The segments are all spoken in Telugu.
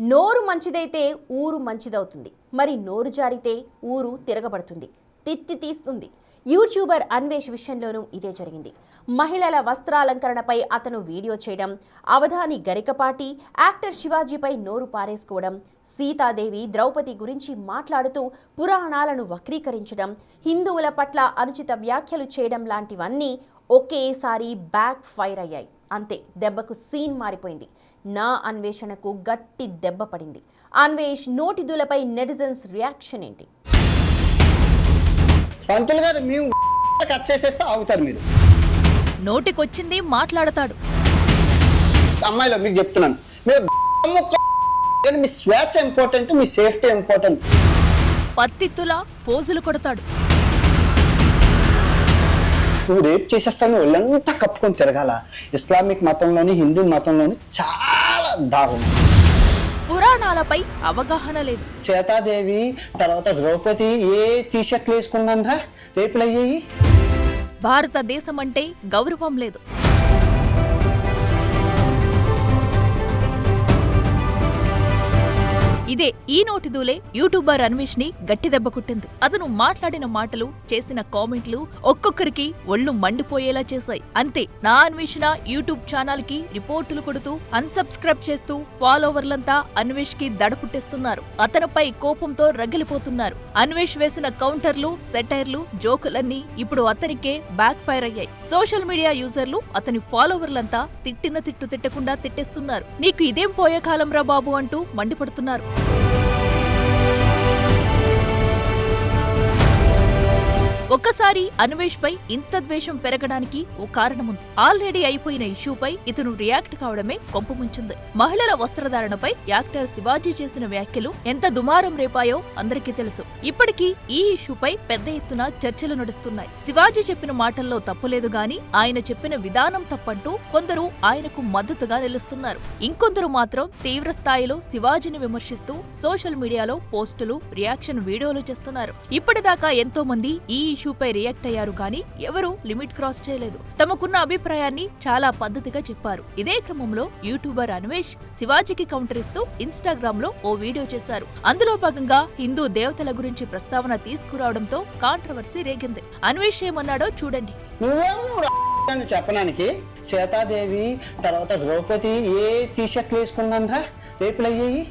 నోరు మంచిదైతే ఊరు మంచిదవుతుంది. మరి నోరు జారితే ఊరు తిరగబడుతుంది, తిత్తి తీస్తుంది. యూట్యూబర్ అన్వేష్ విషయంలోనూ ఇదే జరిగింది. మహిళల వస్త్రాలంకరణపై అతను వీడియో చేయడం, అవధాని గరికపాటి, యాక్టర్ శివాజీపై నోరు పారేసుకోవడం, సీతాదేవి ద్రౌపది గురించి మాట్లాడుతూ పురాణాలను వక్రీకరించడం, హిందువుల పట్ల అనుచిత వ్యాఖ్యలు చేయడం లాంటివన్నీ ఒకేసారి బ్యాక్ ఫైర్ అయ్యాయి. అంతే, దెబ్బకు సీన్ మారిపోయింది. నా అన్వేషణకు గట్టి దెబ్బ పడింది. అన్వేష్ నోటి దూలపై నెటిజన్స్ రియాక్షన్ ఏంటి? పంతులు గారు మేము కట్ చేసేస్తే ఆగుతారు. మీరు నోటికొచ్చింది మాట్లాడతాడు. అమ్మాయిలో మీకు చెప్తున్నాను, మీరు మీ స్వేచ్ఛ ఇంపార్టెంట్, మీ సేఫ్టీ ఇంపార్టెంట్. పత్తిత్తులా పోజులు కొడతాడు. నువ్వు రేపు చేసేస్తాను, ఒళ్ళంతా కప్పుకొని తిరగాల. ఇస్లామిక్ మతంలోని, హిందూ మతంలోని చాలా దారుణం. పురాణాలపై అవగాహన లేదు. సీతాదేవి తర్వాత ద్రౌపది ఏ టీషర్ట్లు వేసుకున్నారా రేపులు అయ్యాయి. భారతదేశం అంటే గౌరవం లేదు. ఇదే ఈ నోటి దూలే యూట్యూబర్ అన్వేష్ ని గట్టి దెబ్బ కొట్టింది. అతను మాట్లాడిన మాటలు, చేసిన కామెంట్లు ఒక్కొక్కరికి ఒళ్ళు మండిపోయేలా చేశాయి. అంతే, నా అన్వేషణ యూట్యూబ్ ఛానల్ కి రిపోర్టులు కొడుతూ అన్సబ్స్క్రైబ్ చేస్తూ ఫాలోవర్లంతా అన్వేష్ కి దడ పుట్టిస్తున్నారు. అతనిపై కోపంతో రగిలిపోతున్నారు. అన్వేష్ వేసిన కౌంటర్లు, సెటైర్లు, జోకులన్నీ ఇప్పుడు అతనికే బ్యాక్ ఫైర్ అయ్యాయి. సోషల్ మీడియా యూజర్లు అతని ఫాలోవర్లంతా తిట్టిన తిట్టు తిట్టకుండా తిట్టేస్తున్నారు. నీకు ఇదేం పోయే కాలం రా బాబు అంటూ మండిపడుతున్నారు. ఒక్కసారి అన్వేష్ పై ఇంత ద్వేషం పెరగడానికి ఓ కారణముంది. ఆల్రెడీ అయిపోయిన ఇష్యూపై ఇతను రియాక్ట్ కావడమే కొంపముంచింది. మహిళల వస్త్రధారణపై యాక్టర్ శివాజీ చేసిన వ్యాఖ్యలు ఎంత దుమారం రేపాయో అందరికీ తెలుసు. ఇప్పటికీ ఈ ఇష్యూపై పెద్ద ఎత్తున చర్చలు నడుస్తున్నాయి. శివాజీ చెప్పిన మాటల్లో తప్పులేదు గాని ఆయన చెప్పిన విధానం తప్పంటూ కొందరు ఆయనకు మద్దతుగా నిలుస్తున్నారు. ఇంకొందరు మాత్రం తీవ్ర స్థాయిలో శివాజీని విమర్శిస్తూ సోషల్ మీడియాలో పోస్టులు, రియాక్షన్ వీడియోలు చేస్తున్నారు. ఇప్పటిదాకా ఎంతో మంది ఈ ఇష్యూపై రియాక్ట్ అయ్యారు కానీ ఎవరూ లిమిట్ క్రాస్ చేయలేదు. తమకున్న అభిప్రాయాన్ని చాలా పద్ధతిగా చెప్పారు. ఇదే క్రమంలో యూట్యూబర్ అన్వేష్ శివాజీకి కౌంటర్ ఇస్తూ ఇన్స్టాగ్రామ్ లో ఓ వీడియో చేశారు. అందులో భాగంగా హిందూ దేవతల గురించి ప్రస్తావన తీసుకురావడంతో కాంట్రవర్సీ రేగింది. అన్వేష్ ఏమన్నాడో చూడండి. చెప్పడానికి సీతాదేవి తర్వాత ద్రౌపది ఏ టీషర్ట్లు వేసుకున్నారా రేపులు అయ్యాయి.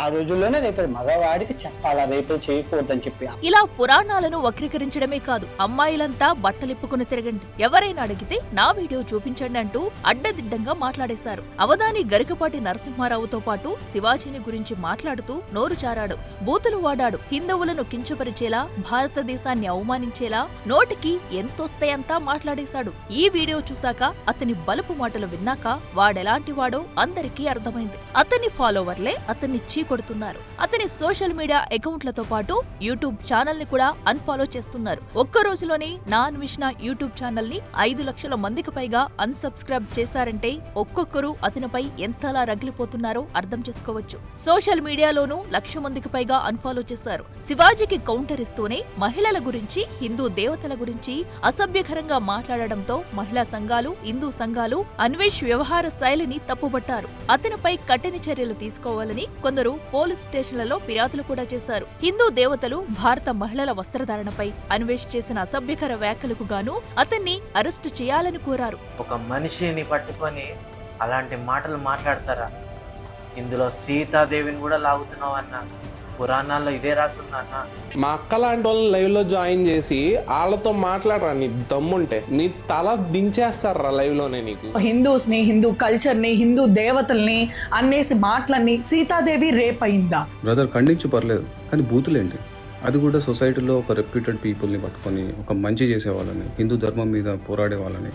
ఆ రోజుల్లోనే రేపు మగవాడికి చెప్పాలా రేపులు చేయకూడదని చెప్పి. ఇలా పురాణాలను వక్రీకరించడమే కాదు, అమ్మాయిలంతా బట్టలిప్పుకుని తిరగండి, ఎవరైనా అడిగితే నా వీడియో చూపించండి అంటూ అడ్డదిడ్డంగా మాట్లాడేశారు. అవధాని గరికపాటి నరసింహారావుతో పాటు శివాజీని గురించి మాట్లాడుతూ నోరు చారాడు, బూతులు వాడాడు. హిందువులను కించపరిచేలా, భారతదేశాన్ని అవమానించేలా నోటికి ఎంతొస్తే అంతా మాట్లాడేశాడు. ఈ వీడియో చూశాక, అతని బలుపు మాటలు విన్నాక వాడెలాంటి వాడో అందరికీ అర్థమైంది. అతని ఫాలోవర్లే అతన్ని కొడుతున్నారు. అతని సోషల్ మీడియా అకౌంట్లతో పాటు యూట్యూబ్ ఛానల్ ని కూడా అన్ఫాలో చేస్తున్నారు. ఒక్క రోజులోనే నా అన్వేషణ యూట్యూబ్ ఛానల్ ని 5 లక్షల మందికి పైగా అన్సబ్స్క్రైబ్ చేశారంటే ఒక్కొక్కరు అతనిపై ఎంతలా రగిలిపోతున్నారో అర్థం చేసుకోవచ్చు. సోషల్ మీడియాలోనూ 1,00,000 మందికి పైగా అన్ఫాలో చేశారు. శివాజీకి కౌంటర్ ఇస్తూనే మహిళల గురించి, హిందూ దేవతల గురించి అసభ్యకరంగా మాట్లాడడంతో మహిళా సంఘాలు, హిందూ సంఘాలు అన్వేష్ వ్యవహార శైలిని తప్పుబట్టారు. అతనిపై కఠిన చర్యలు తీసుకోవాలని కొందరు పోలీస్ స్టేషన్లలో ఫిర్యాదులు కూడా చేశారు. హిందూ దేవతలు, భారత మహిళల వస్త్రధారణపై అన్వేష్ చేసిన అసభ్యకర వ్యాఖ్యలకు గాను అతన్ని అరెస్టు చేయాలని కోరారు. ఒక మనిషిని పట్టుకొని అలాంటి మాటలు మాట్లాడతారా? ఇందులో సీతాదేవిని కూడా లాగుతున్నావు అన్న, పురాణాల్లో ఇదే రాసుందన్న. మా అక్క లాంటి వాళ్ళని లైవ్ లో జాయిన్ చేసి వాళ్ళతో మాట్లాడరా, నీ దమ్ముంటే నీ తల దించేస్తారా లైవ్ లోనే. నీకు హిందూస్ ని, హిందూ కల్చర్ ని, హిందూ దేవతల్ని అన్నేసి మాటలన్నీ సీతాదేవి రేప్ అయిందా? బ్రదర్ ఖండించు పర్లేదు, కానీ బూతులేంటి? అది కూడా సొసైటీలో ఒక రెప్యూటెడ్ పీపుల్ని పట్టుకొని, ఒక మంచి చేసే వాళ్ళని, హిందూ ధర్మం మీద పోరాడే వాళ్ళని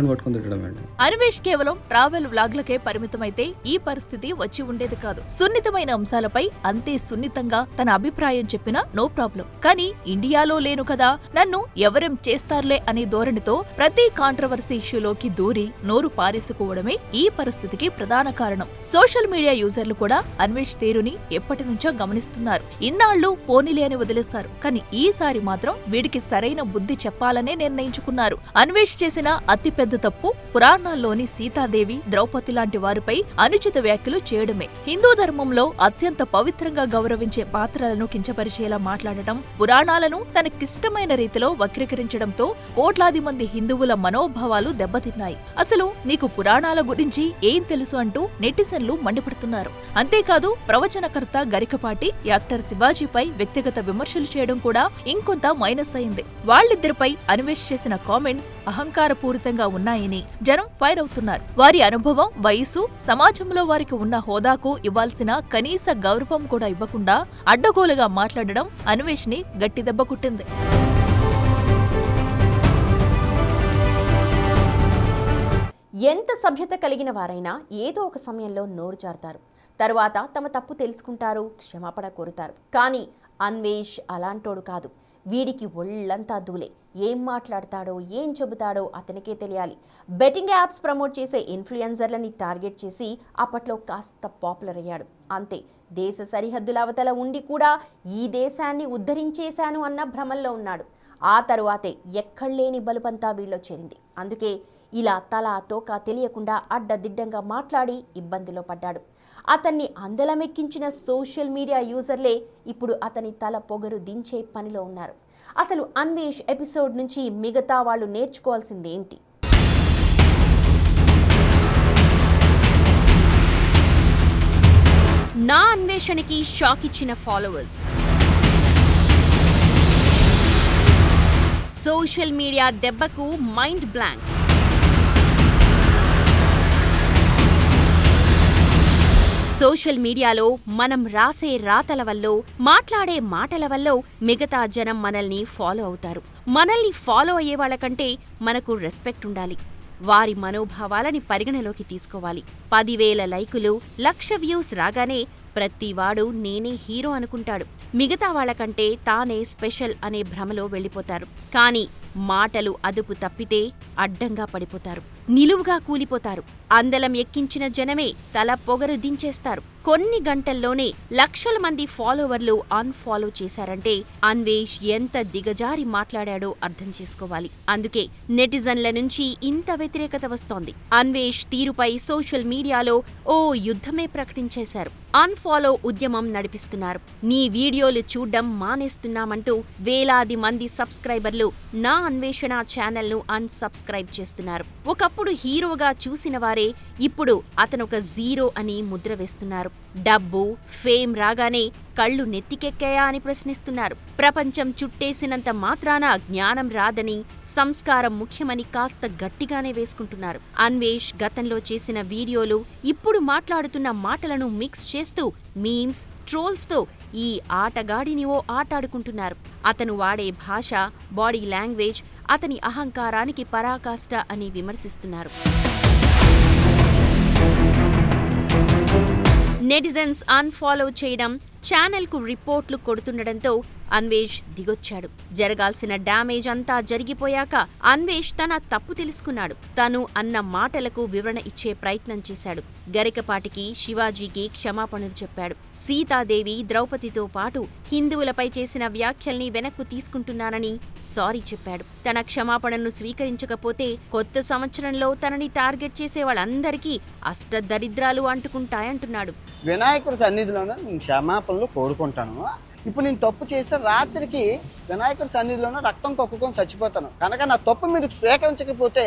పట్టుకుని తిట్టడం. అన్వేష్ కేవలం ట్రావెల్ వ్లాగ్లకే పరిమితమైతే ఈ పరిస్థితి వచ్చి ఉండేది కాదు. సున్నితమైన అంశాలపై అంతే సున్నితంగా తన అభిప్రాయం చెప్పినా నో ప్రాబ్లం. కానీ ఇండియాలో లేను కదా, నన్ను ఎవరేం చేస్తారులే అనే ధోరణితో ప్రతి కాంట్రవర్సీ ఇష్యూలోకి దూరి నోరు పారేసుకోవడమే ఈ పరిస్థితికి ప్రధాన కారణం. సోషల్ మీడియా యూజర్లు కూడా అన్వేష్ తీరుని ఎప్పటి నుంచో గమనిస్తున్నారు. ఇన్నాళ్లు పోనీలే అని వదిలేశారు. కానీ ఈసారి మాత్రం వీడికి సరైన బుద్ధి చెప్పాలనే నిర్ణయించుకున్నారు. అన్వేష్ చేసిన అతిపెద్ద తప్పు పురాణాల్లోని సీతాదేవి, ద్రౌపది లాంటి వారిపై అనుచిత వ్యాఖ్యలు చేయడమే. హిందూ ధర్మంలో అత్యంత పవిత్రంగా గౌరవించే పాత్రలను కించపరిచేలా మాట్లాడటం, పురాణాలను తనకిష్టమైన రీతిలో వక్రీకరించడంతో కోట్లాది మంది హిందువుల మనోభావాలు దెబ్బతిన్నాయి. అసలు నీకు పురాణాల గురించి ఏం తెలుసు అంటూ నెటిజన్లు మండిపడుతున్నారు. అంతేకాదు ప్రవచనకర్త గరికపాటి యాక్టర్ శివాజీపై వ్యక్తిగత విమర్శలు చేయడం కూడా ఇంకొంత మైనస్ అయింది. వాళ్ళిద్దరిపై అన్వేష్ చేసిన కామెంట్స్ అహంకారపూరితంగా ఉన్నాయని జనం ఫైర్ అవుతున్నారు. వారి అనుభవం, వయసు, సమాజంలో వారికి ఉన్న హోదాకు ఇవ్వాల్సిన కనీస గౌరవం కూడా ఇవ్వకుండా అడ్డగోలుగా మాట్లాడడం అన్వేష్ ని గట్టి దెబ్బ కొట్టింది. ఎంత సభ్యత కలిగిన వారైనా ఏదో ఒక సమయంలో నోరు జారుతారు. తరువాత తమ తప్పు తెలుసుకుంటారు, క్షమాపణ కోరుతారు. కానీ అన్వేష్ అలాంటోడు కాదు. వీడికి ఒళ్ళంతా దూలే. ఏం మాట్లాడతాడో, ఏం చెబుతాడో అతనికే తెలియాలి. బెట్టింగ్ యాప్స్ ప్రమోట్ చేసే ఇన్ఫ్లుయెన్సర్లని టార్గెట్ చేసి అప్పట్లో కాస్త పాపులర్ అయ్యాడు. అంతే, దేశ సరిహద్దుల అవతల ఉండి కూడా ఈ దేశాన్ని ఉద్ధరించేశాను అన్న భ్రమల్లో ఉన్నాడు. ఆ తరువాతే ఎక్కడ్లేని బలుపంతా వీళ్ళో చేరింది. అందుకే ఇలా తలా తోక తెలియకుండా అడ్డదిడ్డంగా మాట్లాడి ఇబ్బందిలో పడ్డాడు. అతన్ని అందలమెక్కించిన సోషల్ మీడియా యూజర్లే ఇప్పుడు అతని తల పొగరు దించే పనిలో ఉన్నారు. అసలు అన్వేష్ ఎపిసోడ్ నుంచి మిగతా వాళ్ళు నేర్చుకోవాల్సిందేంటి? నా అన్వేషణకి షాక్ ఇచ్చిన ఫాలోవర్స్. సోషల్ మీడియా దెబ్బకు మైండ్ బ్లాంక్. సోషల్ మీడియాలో మనం రాసే రాతల వల్లో, మాట్లాడే మాటల వల్లో మిగతా జనం మనల్ని ఫాలో అవుతారు. మనల్ని ఫాలో అయ్యే వాళ్ళకంటే మనకు రెస్పెక్ట్ ఉండాలి. వారి మనోభావాలని పరిగణలోకి తీసుకోవాలి. 10,000 లైకులు, 1,00,000 వ్యూస్ రాగానే ప్రతివాడు నేనే హీరో అనుకుంటాడు. మిగతా వాళ్ళకంటే తానే స్పెషల్ అనే భ్రమలో వెళ్ళిపోతారు. కానీ మాటలు అదుపు తప్పితే అడ్డంగా పడిపోతారు, నిలువుగా కూలిపోతారు. అందలం ఎక్కించిన జనమే తల పొగరు దించేస్తారు. కొన్ని గంటల్లోనే 1,00,000 మంది ఫాలోవర్లు అన్ఫాలో చేశారంటే అన్వేష్ ఎంత దిగజారి మాట్లాడాడో అర్థం చేసుకోవాలి. అందుకే నెటిజన్ల నుంచి ఇంత వ్యతిరేకత వస్తోంది. అన్వేష్ తీరుపై సోషల్ మీడియాలో ఓ యుద్ధమే ప్రకటించేశారు. అన్ఫాలో ఉద్యమం నడిపిస్తున్నారు. నీ వీడియోలు చూడ్డం మానేస్తున్నామంటూ వేలాది మంది సబ్స్క్రైబర్లు నా అన్వేషణ ఛానల్ను అన్సబ్స్క్రైబ్ చేస్తున్నారు. ఒకప్పుడు హీరోగా చూసిన వారే ఇప్పుడు అతనొక జీరో అని ముద్ర వేస్తున్నారు. డబ్బు, ఫేమ్ రాగానే కళ్ళు నెత్తికెక్కాయా అని ప్రశ్నిస్తున్నారు. ప్రపంచం చుట్టేసినంత మాత్రాన జ్ఞానం రాదని, సంస్కారం ముఖ్యమని కాస్త గట్టిగానే వేసుకుంటున్నారు. అన్వేష్ గతంలో చేసిన వీడియోలు, ఇప్పుడు మాట్లాడుతున్న మాటలను మిక్స్ చేస్తూ మీమ్స్, ట్రోల్స్తో ఈ ఆటగాడిని ఓ ఆటాడుకుంటున్నారు. అతను వాడే భాష, బాడీ లాంగ్వేజ్ అతని అహంకారానికి పరాకాష్ట అని విమర్శిస్తున్నారు. నెటిజన్స్ అన్ఫాలో చేయడం, ఛానల్కు రిపోర్ట్లు కొడుతుండటంతో అన్వేష్ దిగొచ్చాడు. జరగాల్సిన డ్యామేజ్ అంతా జరిగిపోయాక అన్వేష్ తన తప్పు తెలుసుకున్నాడు. తను అన్న మాటలకు వివరణ ఇచ్చే ప్రయత్నం చేశాడు. గరికపాటికి, శివాజీకి క్షమాపణలు చెప్పాడు. సీతాదేవి, ద్రౌపదితో పాటు హిందువులపై చేసిన వ్యాఖ్యల్ని వెనక్కు తీసుకుంటున్నానని సారీ చెప్పాడు. తన క్షమాపణను స్వీకరించకపోతే కొత్త సంవత్సరంలో తనని టార్గెట్ చేసే వాళ్ళందరికీ అష్టదరిద్రాలు అంటుకుంటాయంటున్నాడు. వినాయకుడి సన్నిధిలోనే నేను క్షమాపణలు కోరుకుంటాను. ఇప్పుడు నేను తప్పు చేస్తే రాత్రికి వినాయకుడి సన్నిధిలోనే రక్తం కక్కుకొని చచ్చిపోతాను కనుక నా తప్పు మీరు స్వీకరించకపోతే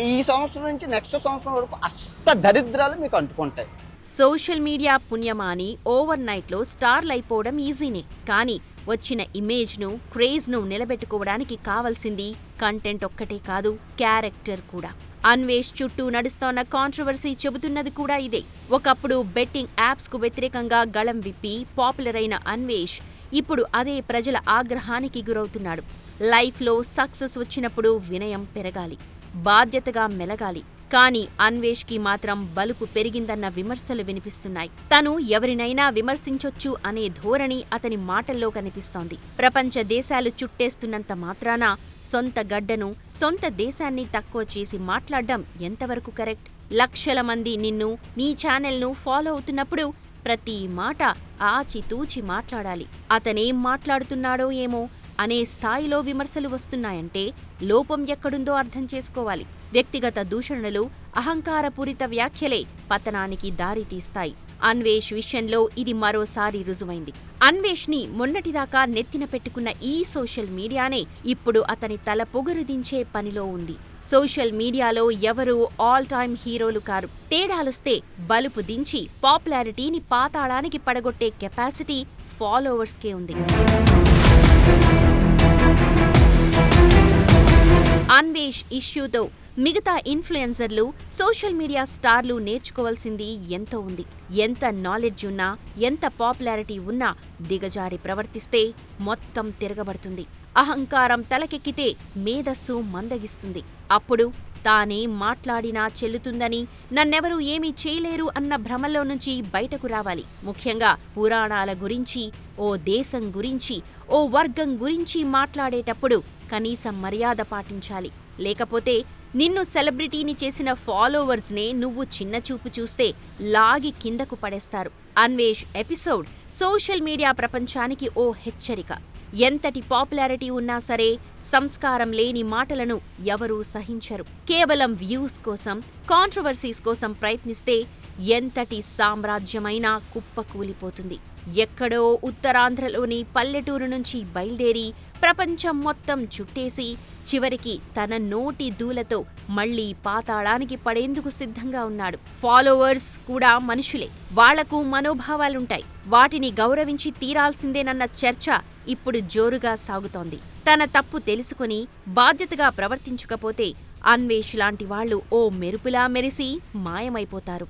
ఈ సంవత్సరం నుంచి నెక్స్ట్ సంవత్సరం వరకు అష్ట దరిద్రాలు మీకు అంటుకుంటాయి. సోషల్ మీడియా పుణ్యమాని ఓవర్ నైట్లో స్టార్లు అయిపోవడం ఈజీనే. కానీ వచ్చిన ఇమేజ్ను, క్రేజ్ను నిలబెట్టుకోవడానికి కావాల్సింది కంటెంట్ ఒక్కటే కాదు, క్యారెక్టర్ కూడా. అన్వేష్ చుట్టూ నడుస్తోన్న కాంట్రవర్సీ చెబుతున్నది కూడా ఇదే. ఒకప్పుడు బెట్టింగ్ యాప్స్కు వ్యతిరేకంగా గళం విప్పి పాపులర్ అయిన అన్వేష్ ఇప్పుడు అదే ప్రజల ఆగ్రహానికి గురవుతున్నాడు. లైఫ్లో సక్సెస్ వచ్చినప్పుడు వినయం పెరగాలి, బాధ్యతగా మెలగాలి. కానీ అన్వేష్కి మాత్రం బలుపు పెరిగిందన్న విమర్శలు వినిపిస్తున్నాయి. తను ఎవరినైనా విమర్శించొచ్చు అనే ధోరణి అతని మాటల్లో కనిపిస్తోంది. ప్రపంచ దేశాలు చుట్టేస్తున్నంత మాత్రాన సొంత గడ్డను, సొంత దేశాన్ని తక్కువ చేసి మాట్లాడడం ఎంతవరకు కరెక్ట్? లక్షల మంది నిన్ను, నీ ఛానల్ను ఫాలో అవుతున్నప్పుడు ప్రతి మాట ఆచితూచి మాట్లాడాలి. అతనేం మాట్లాడుతున్నాడో ఏమో అనే స్థాయిలో విమర్శలు వస్తున్నాయంటే లోపం ఎక్కడుందో అర్థం చేసుకోవాలి. వ్యక్తిగత దూషణలు, అహంకారపూరిత వ్యాఖ్యలే పతనానికి దారితీస్తాయి. అన్వేష్ విషయంలో ఇది మరోసారి రుజువైంది. అన్వేష్ని మొన్నటిదాకా నెత్తిన పెట్టుకున్న ఈ సోషల్ మీడియానే ఇప్పుడు అతని తల పొగరుదించే పనిలో ఉంది. సోషల్ మీడియాలో ఎవరూ ఆల్ టైమ్ హీరోలు కారు. తేడాలొస్తే బలుపు దించి పాపులారిటీని పాతాళానికి పడగొట్టే కెపాసిటీ ఫాలోవర్స్కే ఉంది. అన్వేష్ ఇష్యూతో మిగతా ఇన్ఫ్లుయెన్సర్లు, సోషల్ మీడియా స్టార్లు నేర్చుకోవాల్సింది ఎంతో ఉంది. ఎంత నాలెడ్జ్ ఉన్నా, ఎంత పాపులారిటీ ఉన్నా దిగజారి ప్రవర్తిస్తే మొత్తం తిరగబడుతుంది. అహంకారం తలకెక్కితే మేధస్సు మందగిస్తుంది. అప్పుడు తానే మాట్లాడినా చెల్లుతుందని, నన్నెవరూ ఏమీ చేయలేరు అన్న భ్రమలో నుంచి బయటకు రావాలి. ముఖ్యంగా పురాణాల గురించి, ఓ దేశం గురించి, ఓ వర్గం గురించి మాట్లాడేటప్పుడు కనీసం మర్యాద పాటించాలి. లేకపోతే నిన్ను సెలబ్రిటీని చేసిన ఫాలోవర్స్నే నువ్వు చిన్నచూపు చూస్తే లాగి కిందకు పడేస్తారు. అన్వేష్ ఎపిసోడ్ సోషల్ మీడియా ప్రపంచానికి ఓ హెచ్చరిక. ఎంతటి పాపులారిటీ ఉన్నా సరే సంస్కారం లేని మాటలను ఎవరూ సహించరు. కేవలం వ్యూస్ కోసం, కాంట్రవర్సీస్ కోసం ప్రయత్నిస్తే ఎంతటి సామ్రాజ్యమైనా కుప్పకూలిపోతుంది. ఎక్కడో ఉత్తరాంధ్రలోని పల్లెటూరు నుంచి బయలుదేరి ప్రపంచం మొత్తం చుట్టేసి చివరికి తన నోటి దూలతో మళ్లీ పాతాళానికి పడేందుకు సిద్ధంగా ఉన్నాడు. ఫాలోవర్స్ కూడా మనుషులే, వాళ్లకు మనోభావాలుంటాయి. వాటిని గౌరవించి తీరాల్సిందేనన్న చర్చ ఇప్పుడు జోరుగా సాగుతోంది. తన తప్పు తెలుసుకుని బాధ్యతగా ప్రవర్తించకపోతే అన్వేష్ లాంటి వాళ్లు ఓ మెరుపులా మెరిసి మాయమైపోతారు.